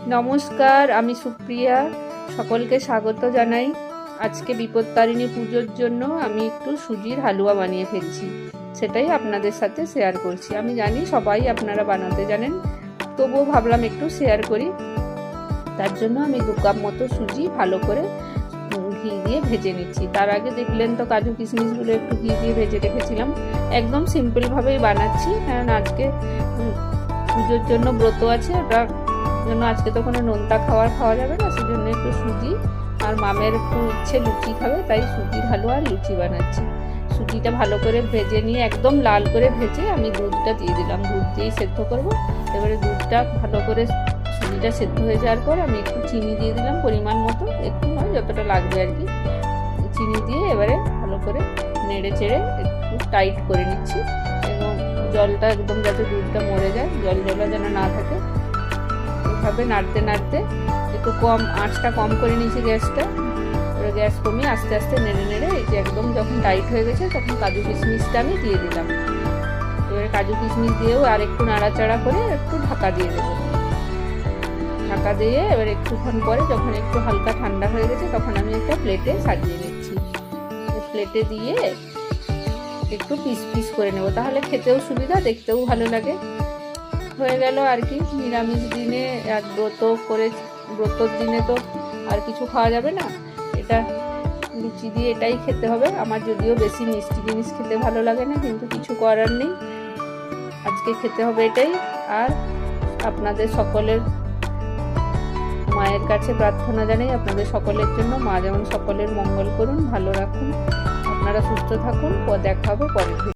নমস্কার, আমি সুপ্রিয়া। সকলকে স্বাগত জানাই। আজকে বিপত্তারিণী পুজোর জন্য আমি একটু সুজির হালুয়া বানিয়ে ফেলছি, সেটাই আপনাদের সাথে শেয়ার করছি। আমি জানি সবাই আপনারা বানাতে জানেন, তবুও ভাবলাম একটু শেয়ার করি। তার জন্য আমি 2 কাপ মতো সুজি ভালো করে ঘি দিয়ে ভেজে নিচ্ছি। তার আগে দেখলেন তো কাজু কিশমিশগুলো একটু ঘি দিয়ে ভেজে রেখেছিলাম। একদম সিম্পলভাবেই বানাচ্ছি, কারণ আজকে পুজোর জন্য ব্রত আছে, ওটা জন্য আজকে তো কোনো নোনতা খাওয়া যাবে না, সেজন্য একটু সুজি, আর মামের একটু ইচ্ছে লুচি খাবে, তাই সুজির হালুয়া আর লুচি বানাচ্ছি। সুজিটা ভালো করে ভেজে নিয়ে একদম লাল করে ভেজে আমি দুধটা দিয়ে দিলাম। দুধ দিয়েই সেদ্ধ করব। এবারে দুধটা ভালো করে সুজিটা সেদ্ধ হয়ে যাওয়ার পর আমি একটু চিনি দিয়ে দিলাম, পরিমাণ মতো, একটু নয় যতটা লাগবে আর কি। চিনি দিয়ে এবারে ভালো করে নেড়ে চেড়ে একটু টাইট করে নিচ্ছি, এবং জলটা একদম যাতে দুধটা মরে যায়, জল যেন না থাকে, এভাবে নাড়তে নাড়তে একটু আঁচটা কম করে নিয়েছি গ্যাসটা। এবার গ্যাস কমিয়ে আস্তে আস্তে নেড়ে নেড়ে এই যে একদম যখন টাইট হয়ে গেছে তখন কাজু কিশমিশটা আমি দিয়ে দিলাম। এবারে কাজু কিশমিশ দিয়েও আর একটু নাড়াচাড়া করে একটু ঢাকা দিয়ে দেবো। ঢাকা দিয়ে এবার একটুক্ষণ পরে যখন একটু হালকা ঠান্ডা হয়ে গেছে তখন আমি একটা প্লেটে সাজিয়ে নিচ্ছি। প্লেটে দিয়ে একটু পিস পিস করে নেব, তাহলে খেতেও সুবিধা, দেখতেও ভালো লাগে। হয়ে গেল আর কি। নিরামিষ দিনে আর ব্রতর দিনে তো আর কিছু খাওয়া যাবে না, এটা লুচি দিয়ে এটাই খেতে হবে। আমার যদিও বেশি মিষ্টি জিনিস খেতে ভালো লাগে না, কিন্তু কিছু করার নেই, আজকে খেতে হবে এটাই। আর আপনাদের সকলের মায়ের কাছে প্রার্থনা জানাই আপনাদের সকলের জন্য, মা যেমন সকলের মঙ্গল করুন, ভালো রাখুন, আপনারা সুস্থ থাকুন। দেখা হবে পরের দিন।